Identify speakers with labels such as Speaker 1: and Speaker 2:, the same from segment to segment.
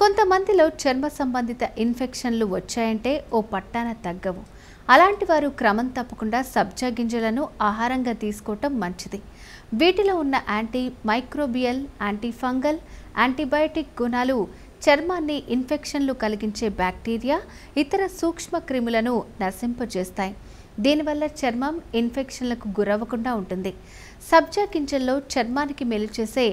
Speaker 1: కొంతమందిలో చర్మ సంబంధిత ఇన్ఫెక్షన్లు వచ్చాయంటే ఓ పట్టాన తగ్గవు. అలాంటి వారు క్రమం తప్పకుండా సబ్జా గింజలను ఆహారంగా తీసుకోవటం మంచిది. వీటిలో ఉన్న anti microbial, anti fungal, antibiotic గుణాలు చర్మాన్ని ఇన్ఫెక్షన్లు కలిగించే బ్యాక్టీరియా, ఇతర సూక్ష్మ క్రిములను నశింపజేస్తాయి. దీనివల్ల చర్మం ఇన్ఫెక్షన్లకు గురవ్వకుండా ఉంటుంది. సబ్జా గింజల్లో చర్మానికి మేలు చేసే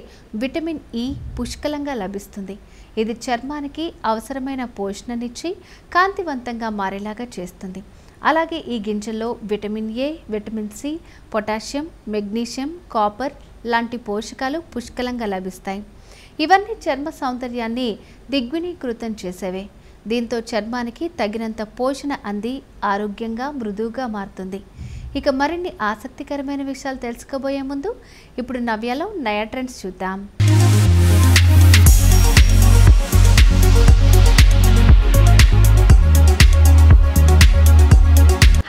Speaker 1: విటమిన్ ఇ పుష్కలంగా లభిస్తుంది. ఇది చర్మానికి అవసరమైన పోషణనిచ్చి కాంతివంతంగా మారేలాగా చేస్తుంది. అలాగే ఈ గింజల్లో vitamin A, vitamin C, potassium, magnesium, copper లాంటి పోషకాలు పుష్కలంగా లభిస్తాయి. ఇవన్నీ చర్మ సౌందర్యాన్ని దిగ్వినీకృతం చేసేవే. దీంతో చర్మానికి తగినంత పోషణ అంది ఆరోగ్యంగా, మృదువుగా మారుతుంది. ఇక మరిన్ని ఆసక్తికరమైన విషయాలు తెలుసుకోబోయే ముందు ఇప్పుడు నవ్యాలో నయా ట్రెండ్స్ చూద్దాం.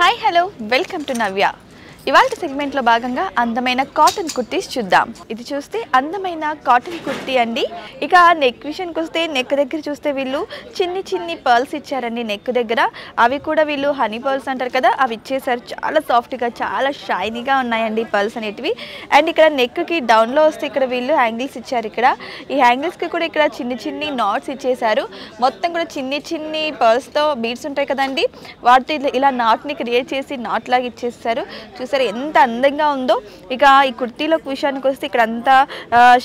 Speaker 2: హాయ్ హలో, వెల్కమ్ టు నవ్య. ఇవాళ సెగ్మెంట్లో భాగంగా అందమైన కాటన్ కుర్తీస్ చూద్దాం. ఇది చూస్తే అందమైన కాటన్ కుర్తీ అండి. ఇక నెక్ విషయానికి వస్తే నెక్ దగ్గర చూస్తే వీళ్ళు చిన్ని పర్ల్స్ ఇచ్చారండి. నెక్ దగ్గర అవి కూడా వీళ్ళు హనీ పర్ల్స్ అంటారు కదా, అవి ఇచ్చేసారు. చాలా సాఫ్ట్గా, చాలా షైనీగా ఉన్నాయండి పర్ల్స్ అనేటివి. అండ్ ఇక్కడ నెక్కి డౌన్లో వస్తే ఇక్కడ వీళ్ళు హ్యాంగిల్స్ ఇచ్చారు. ఇక్కడ ఈ హ్యాంగిల్స్కి కూడా ఇక్కడ చిన్ని నాట్స్ ఇచ్చేసారు. మొత్తం కూడా చిన్ని పర్ల్స్తో బీడ్స్ ఉంటాయి కదండి, వాటితో ఇలా నాట్ని క్రియేట్ చేసి నాట్ లాగా ఇచ్చేస్తారు. చూసారు ఎంత అందంగా ఉందో. ఇక ఈ కుర్తీలో విషయానికి వస్తే ఇక్కడ అంతా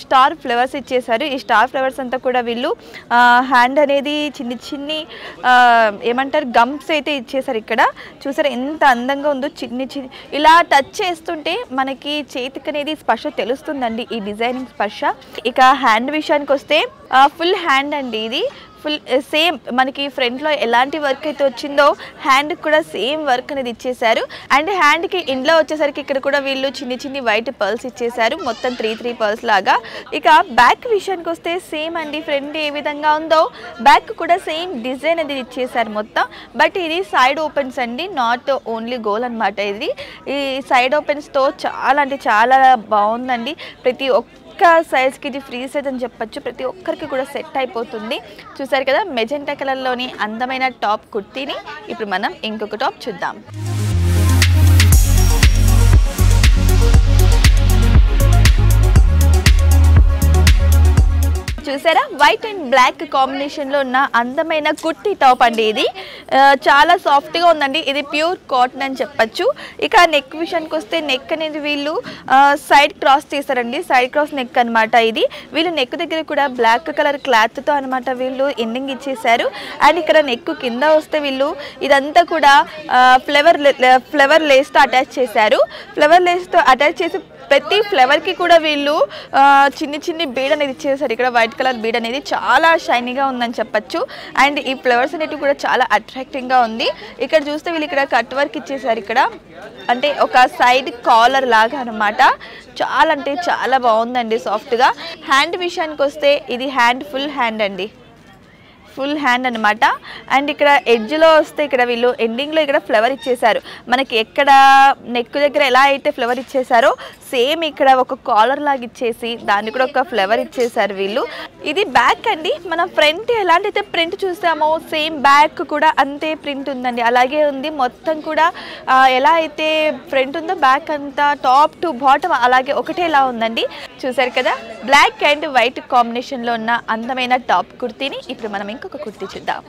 Speaker 2: స్టార్ ఫ్లవర్స్ ఇచ్చేసారు. ఈ స్టార్ ఫ్లవర్స్ అంతా కూడా వీళ్ళు హ్యాండ్ అనేది చిన్ని ఏమంటారు గమ్స్ అయితే ఇచ్చేసారు. ఇక్కడ చూసారు ఎంత అందంగా ఉందో. చిన్ని ఇలా టచ్ చేస్తుంటే మనకి చేతికి అనేది స్పర్శ తెలుస్తుందండి, ఈ డిజైనింగ్ స్పర్శ. ఇక హ్యాండ్ విషయానికి వస్తే ఫుల్ హ్యాండ్ అండి. ఇది ఫుల్ సేమ్ మనకి ఫ్రంట్లో ఎలాంటి వర్క్ అయితే వచ్చిందో హ్యాండ్కి కూడా సేమ్ వర్క్ అనేది ఇచ్చేసారు. అండ్ హ్యాండ్కి ఇంట్లో వచ్చేసరికి ఇక్కడ కూడా వీళ్ళు చిన్ని వైట్ పర్ల్స్ ఇచ్చేసారు. మొత్తం 3 పర్ల్స్ లాగా. ఇక బ్యాక్ విషయానికి వస్తే సేమ్ అండి, ఫ్రంట్ ఏ విధంగా ఉందో బ్యాక్ కూడా సేమ్ డిజైన్ అనేది ఇచ్చేసారు మొత్తం. బట్ ఇది సైడ్ ఓపెన్స్ అండి, నాట్ ఓన్లీ గోల్ అనమాట. ఇది ఈ సైడ్ ఓపెన్స్తో చాలా అంటే చాలా బాగుందండి. ప్రతి ఒక్క సైజ్కి ఇది ఫ్రీ సైజ్ అని చెప్పచ్చు. ప్రతి ఒక్కరికి కూడా సెట్ అయిపోతుంది. చూసారు కదా మెజెంటా కలర్లోని అందమైన టాప్ కుర్తీని. ఇప్పుడు మనం ఇంకొక టాప్ చూద్దాం. చూసారా వైట్ అండ్ బ్లాక్ కాంబినేషన్లో ఉన్న అందమైన కుర్తీ టాప్ అండి. ఇది చాలా సాఫ్ట్గా ఉందండి. ఇది ప్యూర్ కాటన్ అని చెప్పచ్చు. ఇక నెక్ విషయానికి వస్తే నెక్ అనేది వీళ్ళు సైడ్ క్రాస్ చేశారండి. సైడ్ క్రాస్ నెక్ అనమాట. ఇది వీళ్ళు నెక్ దగ్గర కూడా బ్లాక్ కలర్ క్లాత్తో అనమాట వీళ్ళు ఎండింగ్ ఇచ్చేసారు. అండ్ ఇక్కడ నెక్ కింద వస్తే వీళ్ళు ఇదంతా కూడా ఫ్లవర్ లేస్తో అటాచ్ చేశారు. ఫ్లవర్ లేస్తో అటాచ్ చేసి ప్రతి ఫ్లవర్కి కూడా వీళ్ళు చిన్ని బీడ్ అనేది ఇచ్చేసారు. ఇక్కడ వైట్ కలర్ బీడ్ అనేది చాలా షైనీగా ఉందని చెప్పచ్చు. అండ్ ఈ ఫ్లవర్స్ అనేటివి కూడా చాలా అట్రాక్టింగ్గా ఉంది. ఇక్కడ చూస్తే వీళ్ళు ఇక్కడ కట్ వర్క్ ఇచ్చేసారు. ఇక్కడ అంటే ఒక సైడ్ కాలర్ లాగా అనమాట. చాలా అంటే చాలా బాగుందండి సాఫ్ట్గా. హ్యాండ్ విషయానికి వస్తే ఇది హ్యాండ్ ఫుల్ హ్యాండ్ అండి, ఫుల్ హ్యాండ్ అనమాట. అండ్ ఇక్కడ ఎడ్జ్లో వస్తే ఇక్కడ వీళ్ళు ఎండింగ్లో ఇక్కడ ఫ్లవర్ ఇచ్చేసారు. మనకి ఎక్కడ నెక్ దగ్గర ఎలా అయితే ఫ్లవర్ ఇచ్చేసారో సేమ్ ఇక్కడ ఒక కాలర్ లాగా ఇచ్చేసి దాన్ని కూడా ఒక ఫ్లవర్ ఇచ్చేసారు వీళ్ళు. ఇది బ్యాక్ అండి. మనం ఫ్రంట్ ఎలాంటైతే ప్రింట్ చూసామో సేమ్ బ్యాక్ కూడా అంతే ప్రింట్ ఉందండి, అలాగే ఉంది. మొత్తం కూడా ఎలా అయితే ఫ్రంట్ ఉందో బ్యాక్ అంతా టాప్ టు బాటమ్ అలాగే ఒకటేలా ఉందండి. చూసారు కదా బ్లాక్ అండ్ వైట్ కాంబినేషన్లో ఉన్న అందమైన టాప్ కుర్తీని. ఇప్పుడు మనం ఇంకొక కుర్తీ చూద్దాం.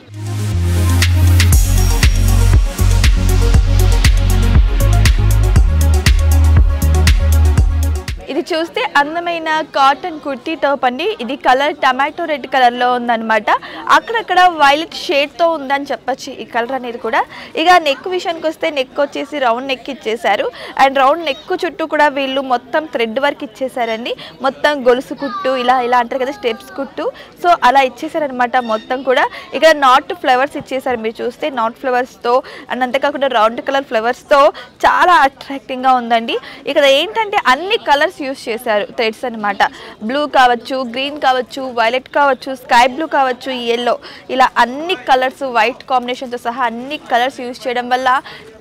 Speaker 2: ఇది చూస్తే అందమైన కాటన్ కుర్తీ టాప్ అండి. ఇది కలర్ టమాటో రెడ్ కలర్లో ఉందన్నమాట. అక్కడక్కడ వైలెట్ షేడ్తో ఉందని చెప్పచ్చు ఈ కలర్ అనేది కూడా. ఇక నెక్ విషయానికి వస్తే నెక్ వచ్చేసి రౌండ్ నెక్ ఇచ్చేసారు. అండ్ రౌండ్ నెక్ చుట్టూ కూడా వీళ్ళు మొత్తం థ్రెడ్ వర్క్ ఇచ్చేసారండి. మొత్తం గొలుసు కుట్టు ఇలా అంటారు కదా, స్టెప్స్ కుట్టు. సో అలా ఇచ్చేసారనమాట మొత్తం కూడా. ఇక్కడ నాట్ ఫ్లవర్స్ ఇచ్చేసారు. మీరు చూస్తే నాట్ ఫ్లవర్స్తో అండ్ అంతేకాకుండా రౌండ్ కలర్ ఫ్లవర్స్తో చాలా అట్రాక్టింగ్గా ఉందండి. ఇక్కడ ఏంటంటే అన్ని కలర్స్ యూస్ చేశారు థ్రెడ్స్ అనమాట. బ్లూ కావచ్చు, గ్రీన్ కావచ్చు, వైలెట్ కావచ్చు, స్కై బ్లూ కావచ్చు, yellow ఇలా అన్ని కలర్స్ వైట్ కాంబినేషన్తో సహా అన్ని కలర్స్ యూస్ చేయడం వల్ల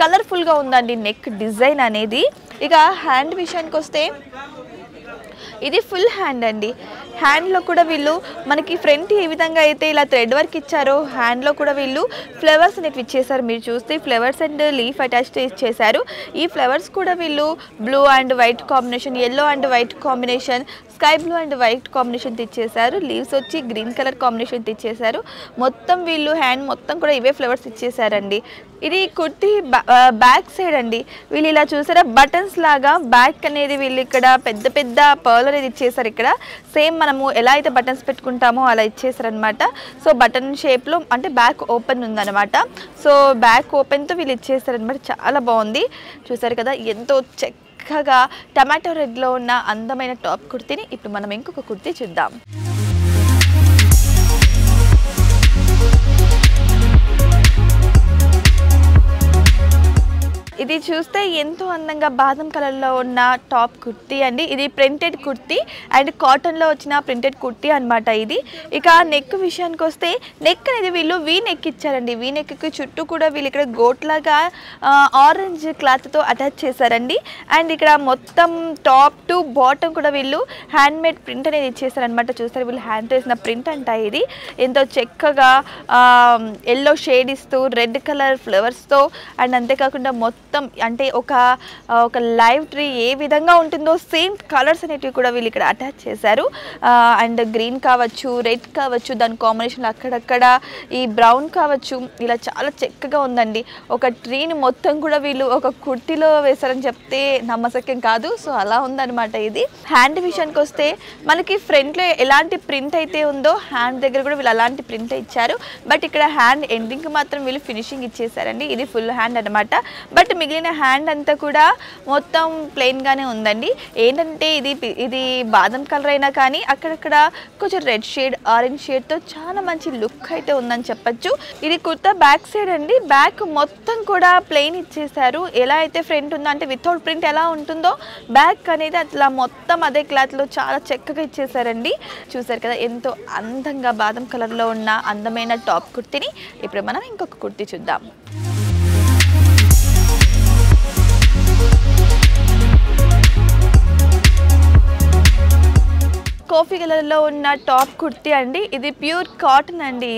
Speaker 2: కలర్ఫుల్గా ఉందండి నెక్ డిజైన్ అనేది. ఇక హ్యాండ్ విషయానికి వస్తే ఇది ఫుల్ హ్యాండ్ అండి. హ్యాండ్లో కూడా వీళ్ళు మనకి ఫ్రంట్ ఏ విధంగా అయితే ఇలా థ్రెడ్ వర్క్ ఇచ్చారో హ్యాండ్లో కూడా వీళ్ళు ఫ్లవర్స్ అనేవి ఇచ్చేసారు. మీరు చూస్తే ఫ్లవర్స్ అండ్ లీఫ్ అటాచ్ ఇచ్చేసారు. ఈ ఫ్లవర్స్ కూడా వీళ్ళు blue and white combination, yellow and white combination, sky blue and white combination ఇచ్చేసారు. లీవ్స్ వచ్చి గ్రీన్ కలర్ కాంబినేషన్ ఇచ్చేసారు. మొత్తం వీళ్ళు హ్యాండ్ మొత్తం కూడా ఇవే ఫ్లవర్స్ ఇచ్చేసారండి. ఇది కుర్తీ బ్యాక్ సైడ్ అండి. వీళ్ళు ఇలా చూసారా బటన్స్ లాగా బ్యాక్ అనేది వీళ్ళు ఇక్కడ పెద్ద పెద్ద పర్ల్ అనేది ఇచ్చేసారు. ఇక్కడ సేమ్ మనము ఎలా అయితే బటన్స్ పెట్టుకుంటామో అలా ఇచ్చేసారనమాట. సో బటన్ షేప్లో అంటే బ్యాక్ ఓపెన్ ఉందన్నమాట. సో బ్యాక్ ఓపెన్తో వీళ్ళు ఇచ్చేసారనమాట. చాలా బాగుంది. చూసారు కదా ఎంతో చక్కగా టమాటో రెడ్లో ఉన్న అందమైన టాప్ కుర్తీని. ఇప్పుడు మనం ఇంకొక కుర్తీ చూద్దాం. ఇది చూస్తే ఎంతో అందంగా బాదం కలర్లో ఉన్న టాప్ కుర్తీ అండి. ఇది ప్రింటెడ్ కుర్తీ అండ్ కాటన్లో వచ్చిన ప్రింటెడ్ కుర్తీ అనమాట ఇది. ఇక నెక్ విషయానికి వస్తే నెక్ అనేది వీళ్ళు వీ నెక్ ఇచ్చారండి. వీ నెక్కి చుట్టూ కూడా వీళ్ళు ఇక్కడ గోట్లాగా ఆరెంజ్ క్లాత్తో అటాచ్ చేశారండి. అండ్ ఇక్కడ మొత్తం టాప్ టు బాటమ్ కూడా వీళ్ళు హ్యాండ్ మేడ్ ప్రింట్ అనేది ఇచ్చేసారనమాట. చూస్తారు వీళ్ళు హ్యాండ్ వేసిన ప్రింట్ అంట ఇది. ఎంతో చక్కగా ఎల్లో షేడ్ ఇస్తూ రెడ్ కలర్ ఫ్లవర్స్తో అండ్ అంతేకాకుండా మొత్తం అంటే ఒక లైవ్ ట్రీ ఏ విధంగా ఉంటుందో సేమ్ కలర్స్ అనేటివి కూడా వీళ్ళు ఇక్కడ అటాచ్ చేశారు. అండ్ గ్రీన్ కావచ్చు, రెడ్ కావచ్చు, దాని కాంబినేషన్ అక్కడక్కడ ఈ బ్రౌన్ కావచ్చు, ఇలా చాలా చక్కగా ఉందండి. ఒక ట్రీని మొత్తం కూడా వీళ్ళు ఒక కుర్తీలో వేశారని చెప్తే నమ్మశక్యం కాదు. సో అలా ఉందన్నమాట ఇది. హ్యాండ్ విషయానికి వస్తే మనకి ఫ్రంట్లో ఎలాంటి ప్రింట్ అయితే ఉందో హ్యాండ్ దగ్గర కూడా వీళ్ళు అలాంటి ప్రింట్ ఇచ్చారు. బట్ ఇక్కడ హ్యాండ్ ఎండింగ్ మాత్రం వీళ్ళు ఫినిషింగ్ ఇచ్చేసారండి. ఇది ఫుల్ హ్యాండ్ అనమాట. బట్ మిగిలిన హ్యాండ్ అంతా కూడా మొత్తం ప్లెయిన్గానే ఉందండి. ఏంటంటే ఇది బాదం కలర్ అయినా కానీ అక్కడక్కడ కొంచెం రెడ్ షేడ్, ఆరెంజ్ షేడ్తో చాలా మంచి లుక్ అయితే ఉందని చెప్పచ్చు. ఇది కుర్తా బ్యాక్ సైడ్ అండి. బ్యాక్ మొత్తం కూడా ప్లెయిన్ ఇచ్చేసారు. ఎలా అయితే ఫ్రంట్ ఉందో అంటే వితౌట్ ప్రింట్ ఎలా ఉంటుందో బ్యాక్ అనేది అట్లా మొత్తం అదే క్లాత్లో చాలా చక్కగా ఇచ్చేసారండి. చూసారు కదా ఎంతో అందంగా బాదం కలర్లో ఉన్న అందమైన టాప్ కుర్తీని. ఇప్పుడు మనం ఇంకొక కుర్తీ చూద్దాం. కాఫీ కలర్లో ఉన్న టాప్ కుర్తీ అండి. ఇది ప్యూర్ కాటన్ అండి.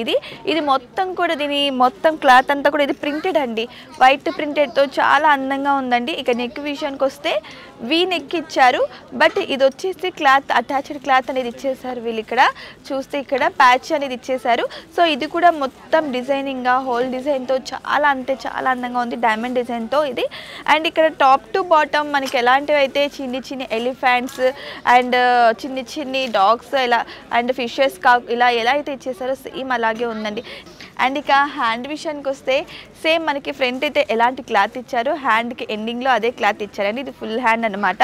Speaker 2: ఇది మొత్తం కూడా దీని మొత్తం క్లాత్ అంతా కూడా ఇది ప్రింటెడ్ అండి. వైట్ ప్రింటెడ్తో చాలా అందంగా ఉందండి. ఇక నెక్ విషయానికి వస్తే వీ నెక్ ఇచ్చారు. బట్ ఇది వచ్చేసి క్లాత్ అటాచ్డ్ క్లాత్ అనేది ఇచ్చేసారు వీళ్ళు. ఇక్కడ చూస్తే ఇక్కడ ప్యాచ్ అనేది ఇచ్చేసారు. సో ఇది కూడా మొత్తం డిజైనింగ్గా హోల్ డిజైన్తో చాలా అంటే చాలా అందంగా ఉంది. డైమండ్ డిజైన్తో ఇది. అండ్ ఇక్కడ టాప్ టు బాటమ్ మనకి ఎలాంటివి అయితే చిన్ని చిన్ని ఎలిఫెంట్స్ అండ్ చిన్ని చిన్ని డాగ్స్ ఇలా అండ్ ఫిషెస్ ఇలా ఎలా అయితే ఇచ్చేసారో సేమ్ అలాగే ఉందండి. అండ్ ఇక హ్యాండ్ విషయానికి వస్తే సేమ్ మనకి ఫ్రంట్ అయితే ఎలాంటి క్లాత్ ఇచ్చారో హ్యాండ్కి ఎండింగ్లో అదే క్లాత్ ఇచ్చారండి. ఇది ఫుల్ హ్యాండ్ అనమాట.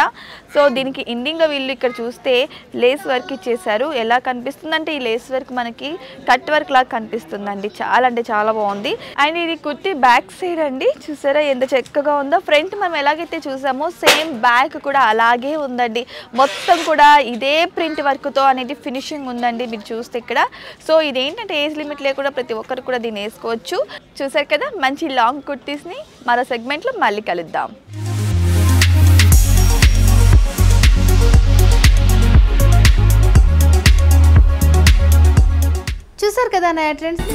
Speaker 2: సో దీనికి ఎండింగ్లో వీళ్ళు ఇక్కడ చూస్తే లేస్ వర్క్ ఇచ్చేసారు. ఎలా కనిపిస్తుందంటే ఈ లేస్ వర్క్ మనకి కట్ వర్క్ లాగా కనిపిస్తుందండి. చాలా అంటే చాలా బాగుంది. అండ్ ఇది కుర్తీ బ్యాక్ సైడ్ అండి. చూసారా ఎంత చక్కగా ఉందో. ఫ్రంట్ మనం ఎలాగైతే చూసామో సేమ్ బ్యాక్ కూడా అలాగే ఉందండి. మొత్తం కూడా ఇదే ప్రింట్ వర్క్తో అనేది ఫినిషింగ్ ఉందండి మీరు చూస్తే ఇక్కడ. సో ఇదేంటంటే ఏజ్ లిమిట్ లేకుండా ప్రతి ఒక్కరు కూడా దీన్ని వేసుకోవచ్చు. చూసారు కదా మంచి లాంగ్ కుర్తీస్ని మరో సెగ్మెంట్లో మళ్ళీ కలుద్దాం.
Speaker 1: చూసారు కదా నా ఫ్రెండ్స్,